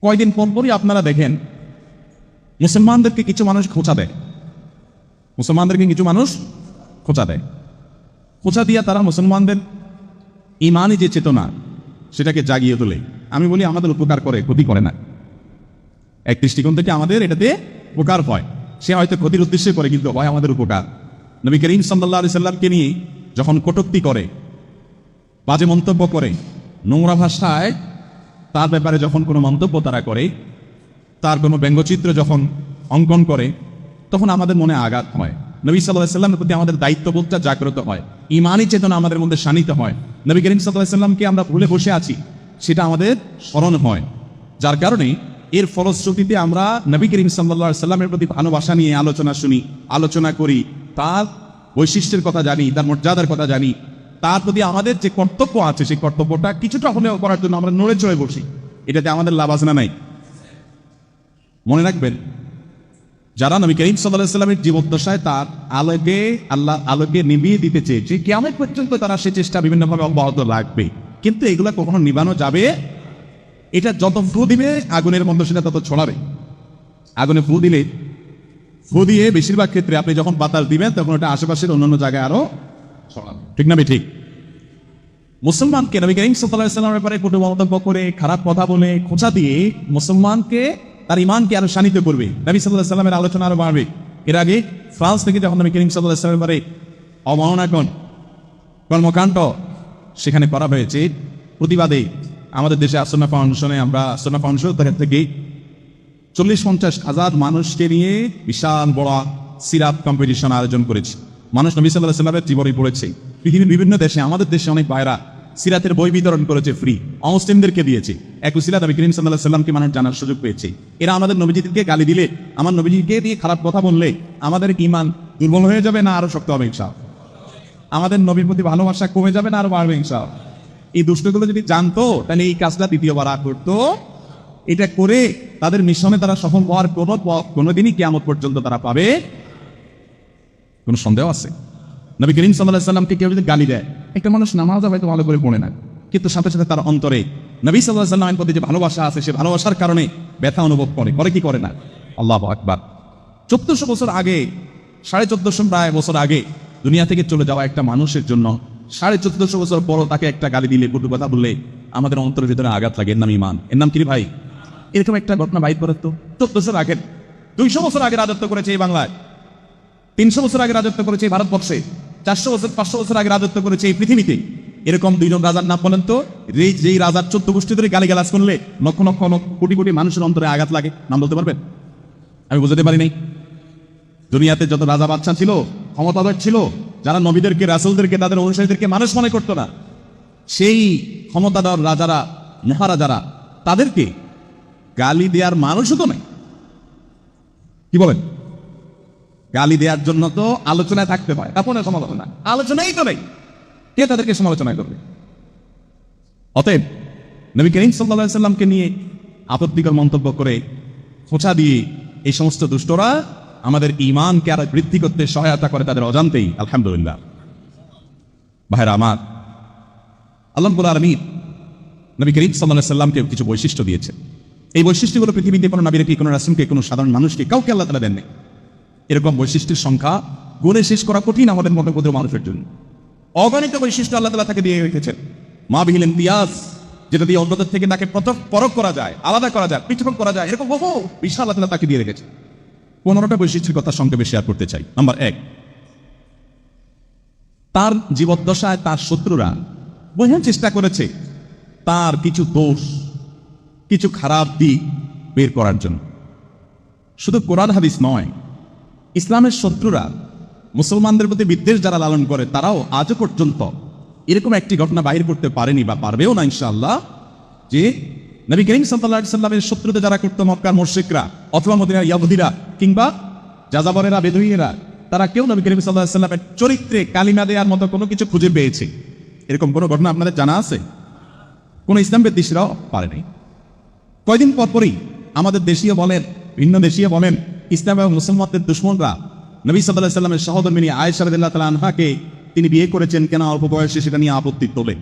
কয়দিন পরপরই আপনারা দেখেন মুসলমানদেরকে কিছু মানুষ খোঁচা দেয়, খোঁচা দিয়ে তারা মুসলমানদের ইমানি যে চেতনা সেটাকে জাগিয়ে তোলে। আমি বলি আমাদের উপকার করে, ক্ষতি করে না। এক দৃষ্টিকোণ থেকে আমাদের এটাতে উপকার হয়, সে হয়তো ক্ষতির উদ্দেশ্যে করে, কিন্তু হয় আমাদের উপকার। নবী করিম সাল্লাল্লাহু আলাইহি সাল্লামকে নিয়ে যখন কটূক্তি করে, বাজে মন্তব্য করে, নোংরা ভাষায় তার ব্যাপারে যখন কোনো মন্তব্য তারা করে, তার কোনো ব্যঙ্গচিত্র যখন অঙ্কন করে, তখন আমাদের মনে আঘাত হয়। নবী সাল্লাল্লাহু আলাইহি সাল্লামের প্রতি আমাদের দায়িত্ববোধটা জাগ্রত হয়, ইমানি চেতনা আমাদের মধ্যে শানিত হয়। নবী করিম সাল্লাল্লাহু আলাইহি সাল্লামকে আমরা ভুলে বসে আছি, সেটা আমাদের স্মরণ হয়। যার কারণে এর ফলশ্রুতিতে আমরা নবী করিম সাল্লাল্লাহু আলাইহি সাল্লামের প্রতি ভালোবাসা নিয়ে আলোচনা শুনি, আলোচনা করি, তার বৈশিষ্ট্যের কথা জানি, তার মর্যাদার কথা জানি। তার প্রতি আমাদের যে কর্তব্য আছে, সেই কর্তব্যটা কিছুটা হলেও করার জন্য আমরা নড়ে চড়ে বসি। এটাতে আমাদের লাভ আছে না নাই? মনে রাখবেন, যারা নবী করিম সাল্লাল্লাহু আলাইহি সাল্লামের জীবদ্দশায় তার আলোকে আলোকে নিভিয়ে দিতে চেয়েছে, কিয়ামত পর্যন্ত তারা সে চেষ্টা বিভিন্নভাবে অব্যাহত রাখবে, কিন্তু এগুলা কখনো নিভানো যাবে? এটা যত ফু দিবে আগুনের মধ্যে সেটা তত ছড়াবে। আগুনে ফু দিয়ে বেশিরভাগ ক্ষেত্রে আপনি যখন বাতাস দিবেন তখন ওটা আশেপাশের অন্যান্য জায়গায় আরো ছড়াবে। ঠিক না ঠিক? মুসলমানকে নবী করিম সাল্লাল্লাহু আলাইহি সাল্লামের ব্যাপারে কটু মন্তব্য করে, খারাপ কথা বলে, খোঁচা দিয়ে মুসলমানকে, তার ইমানকে আরো শানিত করবে, নবী সাল্লাল্লাহু আলাইহি সাল্লামের আলোচনা আরো বাড়বে। এর আগে ফ্রান্স থেকে যখন নবী করিম সাল্লাল্লাহু আলাইহি সাল্লামের ব্যাপারে অবমাননাকর কর্মকাণ্ড সেখানে করা হয়েছে, প্রতিবাদে আমাদের দেশে আসন্না ফাউন্ডেশনে, আমরা আসন্না ফাউন্ডেশন থেকে 40-50 হাজার মানুষকে নিয়ে বিশাল বড় সিরাত কম্পিটিশন আয়োজন করেছি। মানুষ নবী সাল্লাল্লাহু আলাইহি সাল্লামের জীবনী পড়েছে। পৃথিবীর বিভিন্ন দেশে, আমাদের দেশে অনেক ভাইরা সিরাতের বই বিতরণ করেছে, ফ্রি অমুসলিমদেরকে দিয়েছে। একই সিরাত নবী করিম সাল্লাল্লাহু আলাইহি সাল্লামকে মানুষ জানার সুযোগ পেয়েছে। এরা আমাদের নবীজিকে গালি দিলে, আমার নবীজিকে দিয়ে খারাপ কথা বললে আমাদের ঈমান দুর্বল হয়ে যাবে না আরো শক্ত হবে ইনশাআল্লাহ? আমাদের নবীর প্রতি ভালোবাসা কমে যাবে না আরো বাড়বে ইনশাআল্লাহ? এই দুষ্টগুলো যদি জানতো তাহলে এই কাজটা দ্বিতীয়বার আর করতো। এটা করে তাদের মিশনে তারা সফল হওয়ার কোনোদিনই কিয়ামত পর্যন্ত তারা পাবে? কোনো সন্দেহ আছে? নবী করিম সাল্লাল্লাহু আলাইহি সাল্লামকে কেউ যদি গালি দেয়, একটা মানুষ নামাজ হয়তো ভালো করে পড়ে না, কিন্তু সাথে সাথে তার অন্তরে নবী সাল্লাল্লাহু আলাইহি সাল্লামের প্রতি যে ভালোবাসা আছে, সে ভালোবাসার কারণে ব্যথা অনুভব করে কি করে না? আল্লাহু আকবার। 1400 বছর আগে, 1450 প্রায় বছর আগে দুনিয়া থেকে চলে যাওয়া একটা মানুষের জন্য 1450 বছর পরও তাকে একটা গালি দিলে, কটু কথা বললে আমাদের অন্তরের ভিতরে আঘাত লাগে। এর নাম ঈমান। এর নাম কি ভাই? এরকম একটা ঘটনা বাইর করে তো 1400 আগে, 200 বছর আগে রাজত্ব করেছে এই বাংলায়, 300 বছর আগে রাজত্ব করেছে এই ভারতবর্ষে, 400 বছর 500 বছর আগে রাজত্ব করেছে এই পৃথিবীতে। এরকম দুইজন রাজার নাম বলেন তো, যেই রাজার 14 গোষ্ঠী ধরে গালিগালাজ করলে লক্ষ লক্ষ কোটি কোটি মানুষের অন্তরে আঘাত লাগে, নাম বলতে পারবেন? আমি বুঝতে পারি নাই। দুনিয়াতে যত রাজা বাদশা ছিল, ক্ষমতাধর ছিল, যারা নবীদেরকে, রাসূলদেরকে, তাদের অনুসারীদেরকে মানুষ মনে করতো না, সেই ক্ষমতাধর রাজারা, মহারাজারা, তাদেরকে গালি দেওয়ার মানুষও তো নাই। কি বলেন? গালি দেওয়ার জন্য তো আলোচনায় থাকতে হয়, তারপরে সমালোচনা। আলোচনাই তো নেই, কে তাদেরকে সমালোচনা করবে? অতএব নবী করিম সাল্লাল্লাহু আলাইহি সাল্লামকে নিয়ে আপত্তিকর মন্তব্য করে, খোঁচা দিয়ে এই সমস্ত দুষ্টরা আমাদের ঈমানকে আরো বৃদ্ধি করতে সহায়তা করে তাদের অজান্তেই। আলহামদুলিল্লাহ। ভাইরা আমার, আল্লাহ রাব্বুল আলামিন নবী করিম সাল্লাল্লাহু আলাইহি সাল্লামকে কিছু বৈশিষ্ট্য দিয়েছে। এই বৈশিষ্ট্যগুলো পৃথিবীতে কোনো নবীকে, কোনো রাসূলকে, কোনো সাধারণ মানুষকে, কাউকে আল্লাহ তাআলা দেননি। এরকম বৈশিষ্ট্যের সংখ্যা গুণে শেষ করা কঠিন আমাদের মতো ক্ষুদ্র মানুষের জন্য। অগণিত বৈশিষ্ট্য আল্লাহ তাআলা তাকে দিয়ে রেখেছেন। মা বিহিল ইমতিয়াজ, যেটা দিয়ে অন্যদের থেকে তাকে পরখ করা যায়, আলাদা করা যায়, পৃথক করা যায়, এরকম বহু বিশাল আল্লাহ তাআলা তাকে দিয়ে রেখেছে। 15টা বৈশিষ্ট্যের কথা সংক্ষেপে শেয়ার করতে চাই। নাম্বার 1, তার জীবদ্দশায় তার শত্রুরা বোঝার চেষ্টা করেছে তার কিছু দোষ, কিছু খারাপ দিক বের করার জন্য। শুধু কোরআন হাদিস নয়, ইসলামের শত্রুরা, মুসলমানদের প্রতি বিদ্বেষ যারা লালন করে, তারাও আজও পর্যন্ত এরকম একটি ঘটনা বাহির করতে পারেনি, বা পারবেও না ইনশাআল্লাহ, যে নবী করিম সাল্লাল্লাহু আলাইহি সাল্লামের শত্রুতা যারা করতো, মক্কার মুশরিকরা অথবা মদিনার ইয়াহুদীরা কিংবা যাযাবরেরা, বেদুইনেরা, তারা কেউ নবী করিম সাল্লাল্লাহু আলাইহি সাল্লামের চরিত্রে কালিমা দেওয়ার মতো কোনো কিছু খুঁজে পেয়েছে, এরকম কোনো ঘটনা আপনাদের জানা আছে? কোনো ইসলাম বিদ্বেষীরাও পারেনি। কয়দিন পরপরই আমাদের দেশীয় বলেন, ভিন্ন দেশীয় বলেন, ইসলাম এবং মুসলমানদের দুশমনরা নবী সাল্লাল্লাহু আলাইহি সাল্লামের সহধর্মিণী আয়েশা রাদিয়াল্লাহু তাআলা আনহাকে তিনি বিয়ে করেছেন কেন অল্প বয়সে, সেটা নিয়ে আপত্তি তোলে।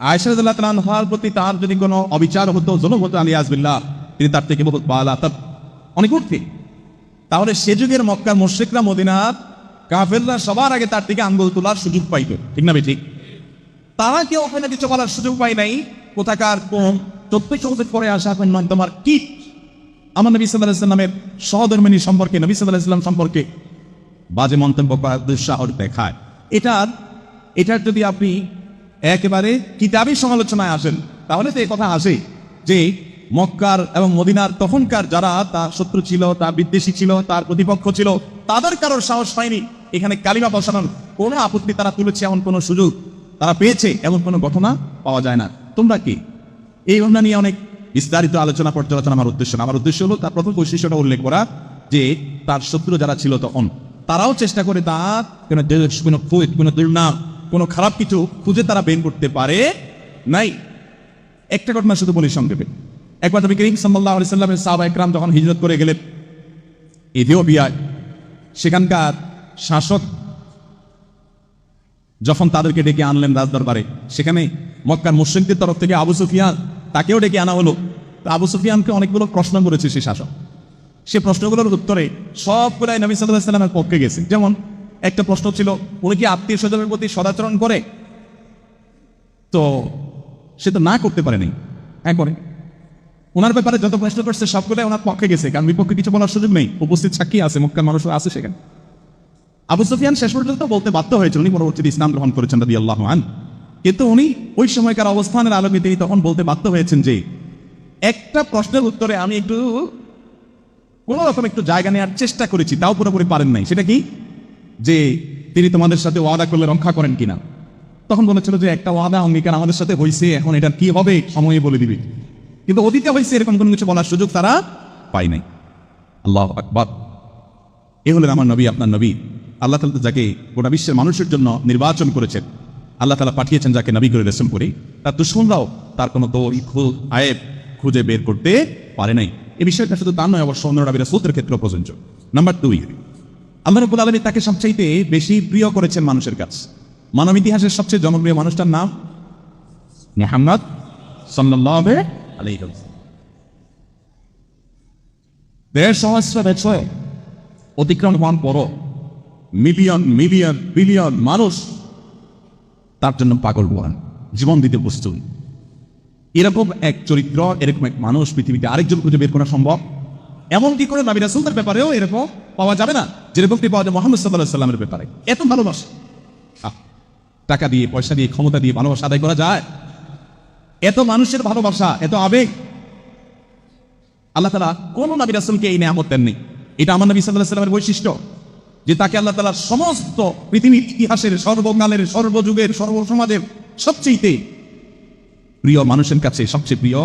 আয়েশা রাদিয়াল্লাহু তাআলা আনহার প্রতি তার যদি কোনো অবিচার হতো, জুলুম হতো, আলিয়াযবিল্লাহ, তিনি তার থেকে বহুত বালা, তার অনেক উঠতে। তাহলে সে যুগের মক্কার মুশরিকরা, মদিনার কাফেররা সবার আগে তার থেকে আঙ্গুল তোলার সুযোগ পাইত, ঠিক না বেঠিক? তারা কেউ ওখানে কিছু বলার সুযোগ পায় নাই। কোথাকার কোন 1400 বছর পরে আসা তোমার কি আমার নবী সাল্লাল্লাহু আলাইহি ওয়াসাল্লামের সহধর্মিণী সম্পর্কে, নবী সাল্লাল্লাহু আলাইহি ওয়াসাল্লাম সম্পর্কে বাজে মন্তব্য করার দুঃসাহস দেখায়। এটার যদি আপনি একেবারে কিতাবী সমালোচনায় আসেন, তাহলে তো এই কথা আসে যে মক্কার এবং মদিনার তখনকার যারা তার শত্রু ছিল, তার বিদ্বেষী ছিল, তার প্রতিপক্ষ ছিল, তাদের কারোর সাহস পায়নি এখানে কালিমা বসানোর কোনো আপত্তি তারা তুলেছে, এমন কোনো সুযোগ তারা পেয়েছে, এমন কোনো ঘটনা পাওয়া যায় না। তোমরা কি এই ঘটনা নিয়ে অনেক বিস্তারিত আলোচনা পর্যালোচনা আমার উদ্দেশ্য না। আমার উদ্দেশ্য হলো তার প্রথম বৈশিষ্ট্যটা উল্লেখ করা, যে তার শত্রু যারা ছিল তখন তারাও চেষ্টা করে তার কোনো দুর্নাম, কোনো খারাপ কিছু খুঁজে তারা বের করতে পারে নাই। একটা ঘটনা শুধু বলি সংক্ষেপে। একবার নবী করিম সাল্লাল্লাহু আলাইহি সাল্লামের সাহাবা একরাম যখন হিজরত করে গেলেন ইথিওপিয়ায়, সেখানকার শাসক যখন তাদেরকে ডেকে আনলেন রাজদরবারে, সেখানে মক্কার মুশরিকদের তরফ থেকে আবু সুফিয়ান, তাকেও ডেকে আনা হলো। তো আবু সুফিয়ানকে অনেকগুলো প্রশ্ন করেছে সে শাসক। সে প্রশ্নগুলোর উত্তরে সবগুলাই নবী সাল্লাল্লাহু আলাইহি সাল্লামের পক্ষে গেছে। যেমন একটা প্রশ্ন ছিল, উনি কি আত্মীয় স্বজনের প্রতি সদাচরণ করে? তো সে তো না করতে পারেনি, হ্যাঁ করে। ওনার ব্যাপারে যত প্রশ্ন করছে সবগুলাই ওনার পক্ষে গেছে, কারণ বিপক্ষে কিছু বলার সুযোগ নেই, উপস্থিত সাক্ষী আছে, মক্কার মানুষও আছে সেখানে। আবু সুফিয়ান শেষ পর্যন্ত বলতে বাধ্য হয়েছে, উনি পরবর্তীতে ইসলাম গ্রহণ করেছেন রাদিয়াল্লাহু আনহু। কিন্তু উনি ওই সময়কার অবস্থানের আলোকে তিনি তখন বলতে বাধ্য হয়েছেন যে একটা প্রশ্নের উত্তরে আমি একটু কোন রকম একটু জায়গা নেওয়ার চেষ্টা করেছি, তাও পুরোপুরি পারেন নাই। সেটা কি? যে তিনি তোমাদের সাথে ওয়াদা করলে রক্ষা করেন কিনা। তখন বলেছিল যে একটা ওয়াদা অঙ্গীকার আমাদের সাথে হয়েছে, এখন এটা কি হবে সময়ে বলে দিবে। কিন্তু অতীতে হয়েছে এরকম কোনো কিছু বলার সুযোগ তারা পায় নাই। আল্লাহু আকবার। এ হলেন আমার নবী, আপনার নবী। আল্লাহ তাআলা যাকে গোটা বিশ্বের মানুষের জন্য নির্বাচন করেছেন, আল্লাহ তাআলা পাঠিয়েছেন যাকে নবী করে রাসূল করে, তার দুশমনরাও তার কোনো আয়েব খুঁজে বের করতে পারে নাই। এই বিষয়টা শুধু তার নয়, অবশ্য অন্য নবী রাসূলদের ক্ষেত্রে প্রযোজ্য। নাম্বার 2, আল্লাহ রাব্বুল আলামিন তাকে সবচাইতে বেশি প্রিয় করেছেন মানুষের কাছে। মানব ইতিহাসের সবচেয়ে জনপ্রিয় মানুষটার নাম মুহাম্মদ সাল্লাল্লাহু আলাইহি ওয়াসাল্লাম। 1.5 সহস্র বছর অতিক্রম হওয়ার পরও মিলিয়ন মিলিয়ন বিলিয়ন মানুষ তার জন্য পাগল হন, জীবন দিতে প্রস্তুত। এরকম এক চরিত্র, এরকম এক মানুষ পৃথিবীতে আরেকজন খুঁজে বের করা সম্ভব? এমনকি করে নবী রাসূলদের ব্যাপারেও এরকম পাওয়া যাবে না, যেরকমটি পাওয়া যায় মুহাম্মদ সাল্লাল্লাহু আলাইহি ওয়াসাল্লামের ব্যাপারে। এত ভালোবাসা, টাকা দিয়ে, পয়সা দিয়ে, ক্ষমতা দিয়ে ভালোবাসা আদায় করা যায়? এত মানুষের ভালোবাসা, এত আবেগ আল্লাহ তাআলা কোন নবী রাসূলকে এই নিয়ামত দেননি। এটা আমার নবী সাল্লাল্লাহু আলাইহি ওয়াসাল্লামের বৈশিষ্ট্য, যে তাকে আল্লাহ তাআলা সমস্ত পৃথিবীর ইতিহাসের, সর্বকালের, সর্বযুগের, সর্বসমাজের সবচেয়ে প্রিয় মানুষের কাছে, সবচেয়ে প্রিয়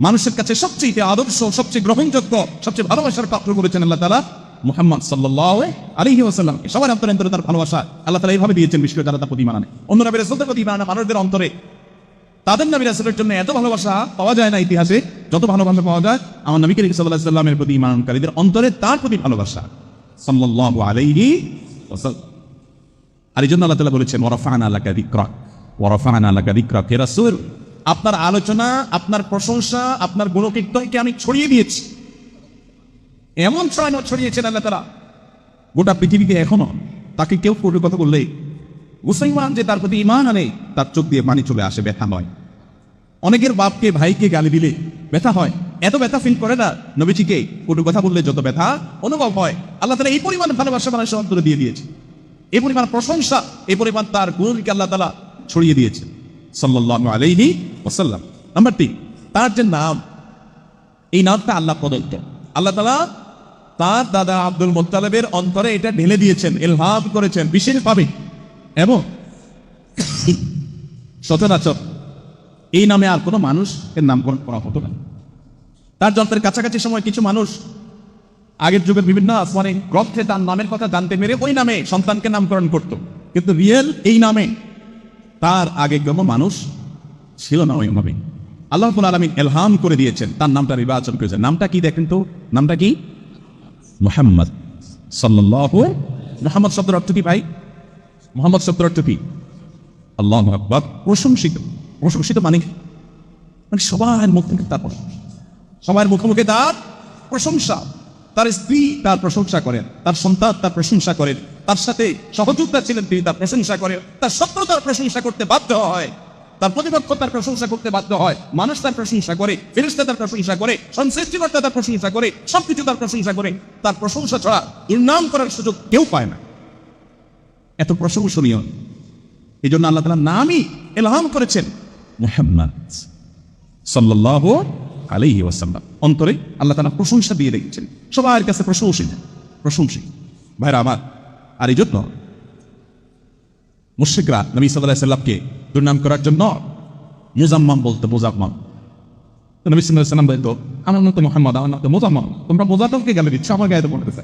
মানুষের কাছে সবচেয়ে আদর্শ, সবচেয়ে গ্রহণযোগ্য, সবচেয়ে ভালোবাসার পাত্র করেছেন আল্লাহ তাআলা মুহাম্মদ সাল্লাল্লাহু আলাইহি ওয়াসাল্লাম। সবার অন্তরে তার ভালোবাসা আল্লাহ তাআলা এইভাবে দিয়েছেন, বিশেষ করে যারা তার প্রতি ঈমান আনে। অন্য নবী রাসূলদের প্রতি ঈমান আনা মানুষদের অন্তরে তাদের নবী রাসূলের জন্য এত ভালোবাসা পাওয়া যায় না ইতিহাসে, যত ভালোবাসা পাওয়া যায় আমার নবী করিম সাল্লাল্লাহু আলাইহি ওয়াসাল্লামের প্রতি ঈমানকারীদের অন্তরে তার প্রতি ভালোবাসা সাল্লাল্লাহু আলাইহি ওয়াসাল্লাম। আর এই জন্য আল্লাহ তাআলা বলেছেন ওয়ারাফা'না লাকা যিকরাক, ওয়ারাফা'না লাকা যিকরাক। হে রাসূল, আপনার আলোচনা, আপনার প্রশংসা, আপনার গুণকীর্তনকে আমি ছড়িয়ে দিয়েছি। এমন ছড়িয়েছেন আল্লাহ তাআলা গোটা পৃথিবীতে। এখনো তাকে কেউ কোনো কথা বললে, মুসলমান যে তার প্রতি ঈমান আনে, তার চোখ দিয়ে পানি চলে আসে, ব্যথা নয়। অনেকের বাপকে, ভাইকে গালি দিলে ব্যথা হয়, এত ব্যথা ফিল করে না নবীজিকে কোনো কথা বললে যত ব্যথা অনুভব হয়। আল্লাহ তাআলা এই পরিমাণ ভালোবাসা মানুষের অন্তরে দিয়ে দিয়েছে, এই পরিমাণ প্রশংসা, এই পরিমাণ তার গুণকে আল্লাহ তাআলা ছড়িয়ে দিয়েছে সাল্লাল্লাহু আলাইহি ওয়াসাল্লাম। নাম্বার 3, তার যে নাম, এই নামটা আল্লাহ প্রদত্ত। আল্লাহ তাআলা তার দাদা আব্দুল মুত্তালিবের অন্তরে এটা ঢেলে দিয়েছেন, ইলহাম করেছেন বিশেষভাবে। এবং সচরাচর এই নামে আর কোনো মানুষ এর নামকরণ করা হতো না। তার জন্মের কাছাকাছি সময় কিছু মানুষ আগের যুগের বিভিন্ন আসমানি গ্রন্থে তার নামের কথা জানতে পেরে ওই নামে সন্তানকে নামকরণ করত, কিন্তু রিয়েল এই নামে তার আগে কোনো মানুষ ছিল না ওইভাবে। আল্লাহ রাব্বুল আলামিন ইলহাম করে দিয়েছেন, তার নামটা নির্বাচন করেছেন। নামটা কি দেখেন তো? নামটা কি? মুহাম্মদ সাল্লাল্লাহু। মুহাম্মদ শব্দের অর্থ কি ভাই? মুহাম্মদ শব্দের অর্থ কি? আল্লাহু আকবার, প্রশংসিত। প্রশংসিত মানে কি? মানে সবার মুখ থেকে তার প্রশংসা, সবার মুখে মুখে তার প্রশংসা। তার স্ত্রী তার প্রশংসা করেন, তার সন্তান তার প্রশংসা করেন, তার সাথে সহযোদ্ধা ছিলেন তিনি তার প্রশংসা করেন, তার শত্রু তার প্রশংসা করতে বাধ্য হয়, তার প্রতিপক্ষ তার প্রশংসা করতে বাধ্য হয়, মানুষ তার প্রশংসা করে, ফেরেশতা তার প্রশংসা করে, সৃষ্টিকর্তা তার প্রশংসা করে, সবকিছু তার প্রশংসা করে। তার প্রশংসা ছাড়া দুর্নাম করার সুযোগ কেউ পায় না। এত প্রশংসনীয়, এই জন্য আল্লাহ তাআলা নামই ইলহাম করেছেন মুহাম্মদ সাল্লাল্লাহু আলাইহি ওয়াসাল্লাম। অন্তরে আল্লাহ তাআলা প্রশংসা দিয়ে রেখেছেন, সবার কাছে প্রশংসিত ভাইরা আমার। আর এই জন্য মুশরিকরা নবী সাল্লাল্লাহু আলাইহি সাল্লামকে দুর্নাম করার জন্য মুজাম্মাম বলতো, মুজাম্মাম। তো নবী সাল্লাল্লাহু আলাইহি সাল্লাম বলতো, আমার নাম তো মুহাম্মদ, আমার নাম তো মুজাম্মাম, তোমরা মুজাম্মামকে গালি দিচ্ছ, আমার গায়ে তো পড়তেছে।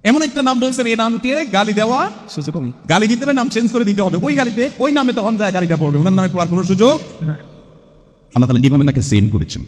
এমন একটা নাম বলছেন, এই নামকে গালি দেওয়া সুযোগ, গালি দিতে হবে নাম চেঞ্জ করে দিতে হবে, ওই গালিতে ওই নামে তখন যায় গালিটা পড়বে, ওনার নামে পড়ার কোনো সুযোগ আল্লাহ তাআলা এইভাবে তাকে সেন্ড করেছেন।